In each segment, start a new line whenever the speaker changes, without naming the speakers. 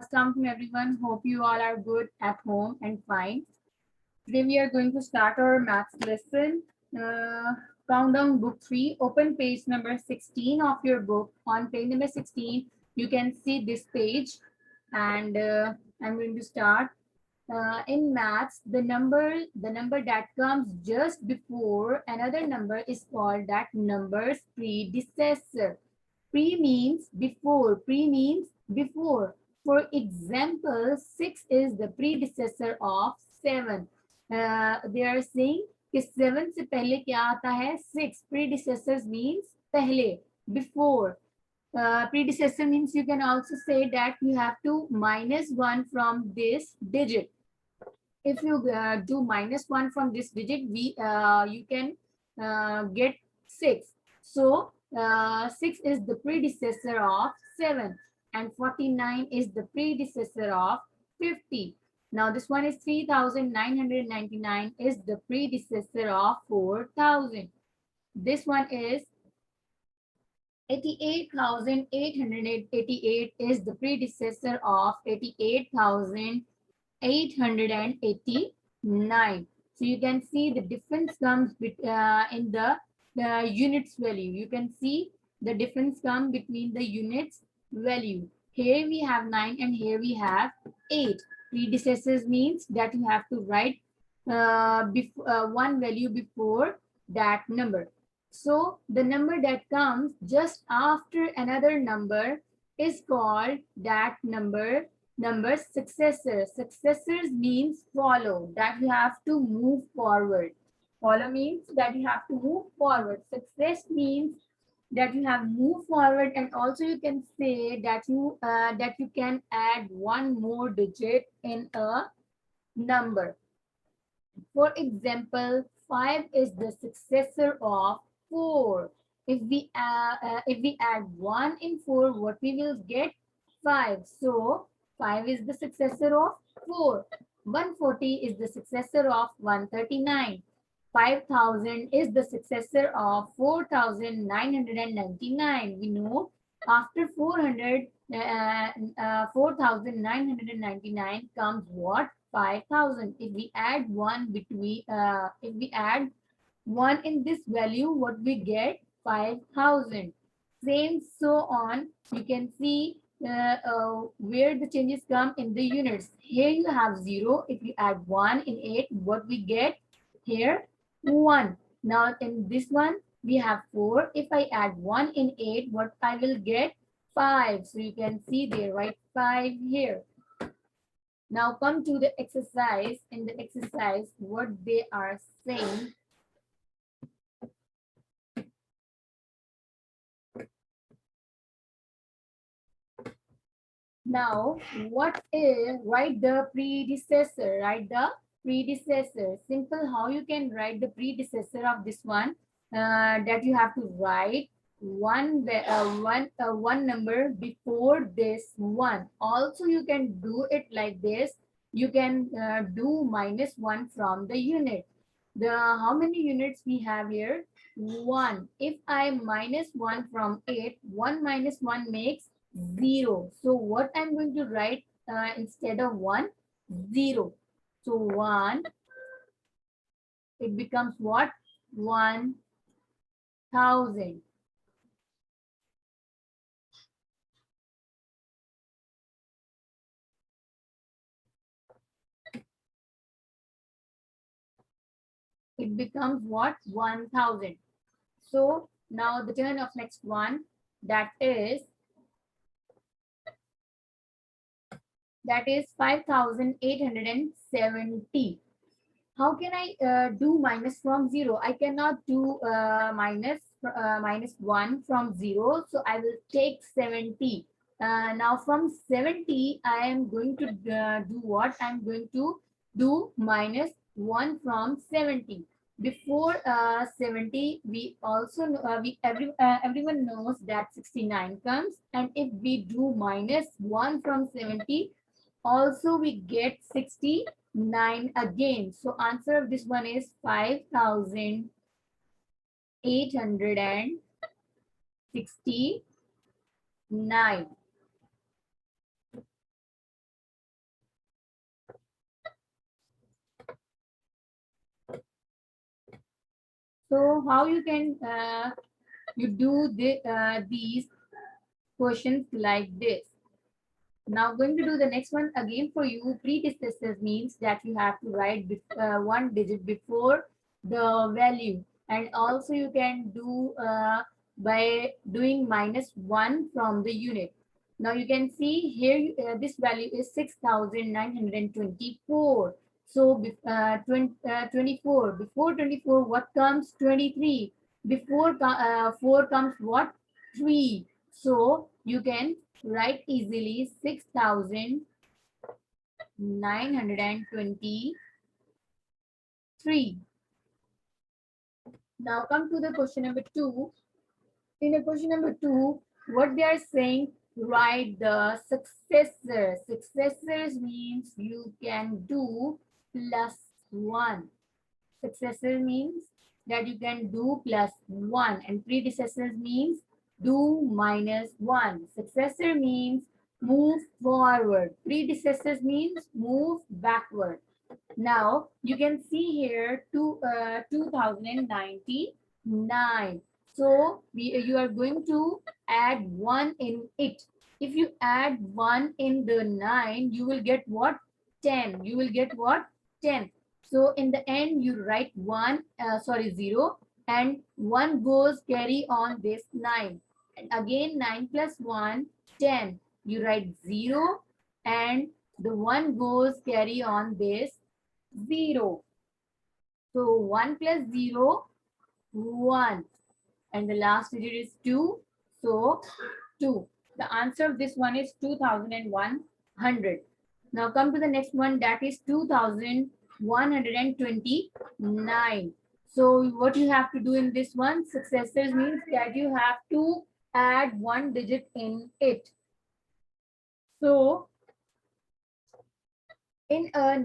Assalamualaikum everyone. Hope you all are good at home and fine. Today we are going to start our maths lesson. Countdown book 3, open page number 16 of your book. On page number 16, you can see this page and I'm going to start. In maths, the number that comes just before another number is called that number's predecessor. Pre means before. Pre means before. For example, 6 is the predecessor of 7. They are saying कि 7 से पहले क्या आता है? 6. Predecessors means पहले, before. Predecessor means you can also say that you have to minus 1 from this digit. If you do minus 1 from this digit, you can get 6. So 6 is the predecessor of 7 and 49 is the predecessor of 50. Now this one is 3,999 is the predecessor of 4,000. This one is 88,888 is the predecessor of 88,889. So you can see the difference comes in the units value. You can see the difference come between the units value. Here we have 9 and here we have 8. Predecessors means that you have to write one value before that number. So the number that comes just after another number is called that number successor. Successors means follow, that you have to move forward. Follow means that you have to move forward. Success means that you have moved forward, and also you can say that you can add one more digit in a number. For example, 5 is the successor of 4. If we add 1 in 4, what we will get? 5. So 5 is the successor of 4. 140 is the successor of 139. 5,000 is the successor of 4,999. We know after 4,999 comes what? 5,000. If we add one in this value, what we get? 5,000. Same so on. You can see where the changes come in the units. Here you have 0. If you add 1 in 8, what we get? Here 1. Now in this one we have 4. If I add 1 in 8, what I will get? 5. So you can see they write 5 here. Now come to the exercise. In the exercise, what they are saying. Now, write the predecessor. Write the predecessor. Simple how you can write the predecessor of this one. That you have to write one number before this one. Also, you can do it like this. You can do minus 1 from the unit. How many units we have here? 1. If I minus 1 from 8, 1 minus 1 makes 0. So what I'm going to write instead of 1? 0. So 1, it becomes what? 1,000. It becomes what? 1,000. So now the turn of next one, that is 5,870. How can I do minus from 0? I cannot do minus 1 from 0. So I will take 70. Now from 70, I am going to do what? I'm going to do minus 1 from 70. Before 70, we also everyone knows that 69 comes, and if we do minus 1 from 70, also we get 69 again. So answer of this one is 5,869. So how you can you do these questions like this. Now going to do the next one again for you. Predecessors means that you have to write one digit before the value, and also you can do by doing -1 from the unit. Now you can see here this value is 6,924. So 24 before 24 what comes 23 before 4 comes what 3. So you can write easily 6,923. Now come to the question number 2. In the question number 2, what they are saying, write the successor. Successors means you can do +1. Successor means that you can do +1, and predecessors means do -1. Successor means move forward. Predecessors means move backward. Now you can see here 2099. So you are going to add 1 in it. If you add 1 in the 9, you will get what? 10. You will get what? 10. So in the end, you write 0, and 1 goes carry on this 9. And again, 9 plus 1, 10. You write 0, and the 1 goes carry on this 0. So 1 plus 0, 1. And the last digit is 2. So 2. The answer of this one is 2100. Now come to the next one, that is 2129. So what you have to do in this one, successors means that you have to add 1 digit in it. So in a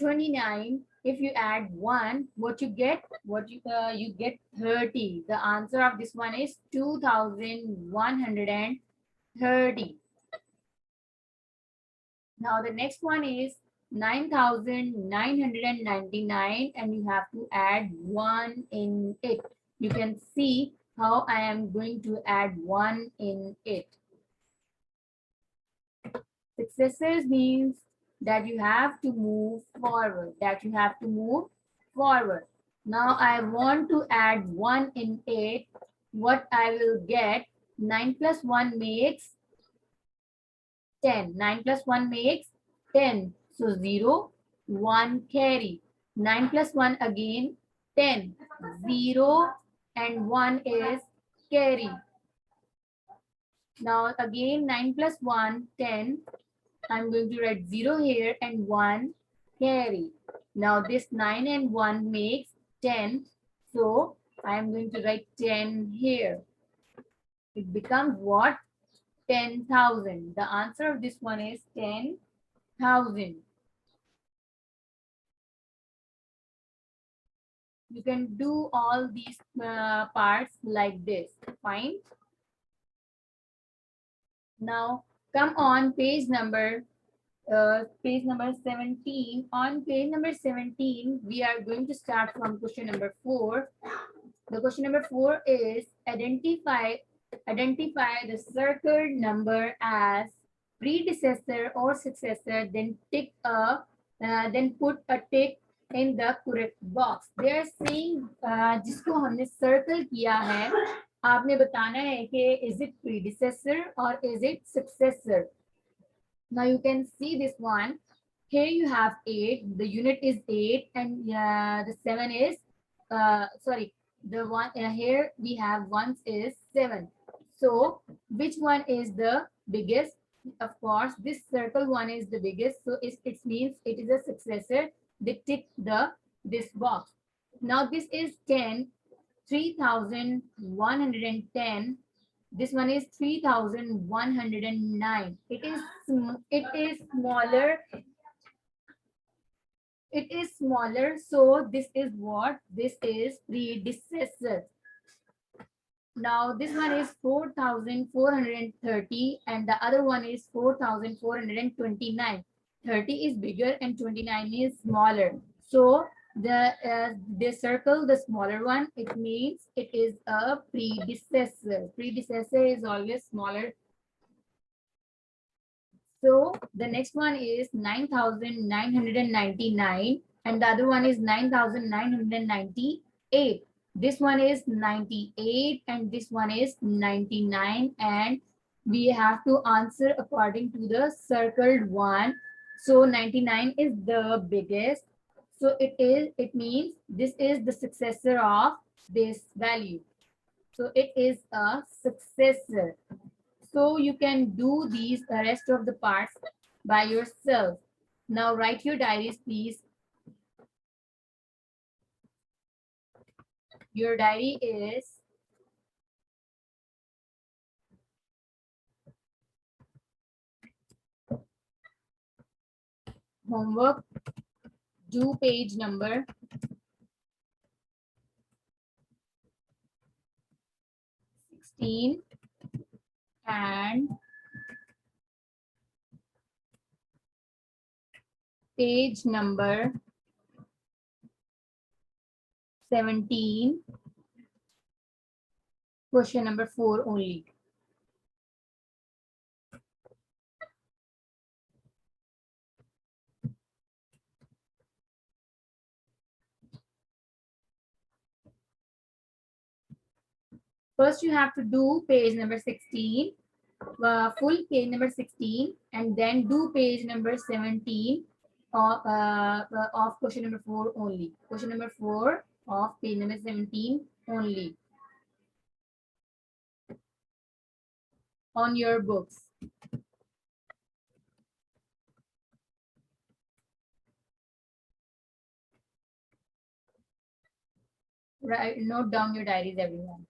29, if you add 1, what you get? You get 30. The answer of this one is 2130. Now the next one is 9999, and you have to add 1 in it. You can see how I am going to add 1 in it. Successors means that you have to move forward, Now I want to add 1 in it. What I will get, 9 plus 1 makes 10. 9 plus 1 makes 10. So 0, 1 carry. 9 plus 1 again, 10. 0 and 1 is carry. Now again 9 plus 1, 10. I'm going to write 0 here and 1 carry. Now this 9 and 1 makes 10. So I'm going to write 10 here. It becomes what? 10,000. The answer of this one is 10,000. You can do all these parts like this. Fine. Now come on page number 17. On page number 17, we are going to start from question number 4. The question number 4 is identify the circled number as predecessor or successor, then put a tick in the correct box. They are saying जिसको हमने circle किया है, आपने बताना है कि is it predecessor or is it successor. Now you can see this one. Here you have 8. The unit is 8, and the 7 is the one here we have ones is 7. So which one is the biggest? Of course, this circle one is the biggest. So it means it is a successor. They tick this box. Now this is 10, 3,110. This one is 3,109. It is smaller. It is smaller. So this is what? This is predecessor. Now this one is 4,430 and the other one is 4,429. 30 is bigger and 29 is smaller. So they circle the smaller one, it means it is a predecessor. Predecessor is always smaller. So the next one is 9,999 and the other one is 9,998. This one is 98 and this one is 99, and we have to answer according to the circled one. So 99 is the biggest. So it means this is the successor of this value. So it is a successor. So you can do these rest of the parts by yourself. Now write your diaries, please. Your diary is homework, do page number 16 and page number 17, question number 4 only. First, you have to do page number 16, full page number 16, and then do page number 17 of question number 4 only. Question number 4 of page number 17 only on your books. Right, note down your diaries, everyone.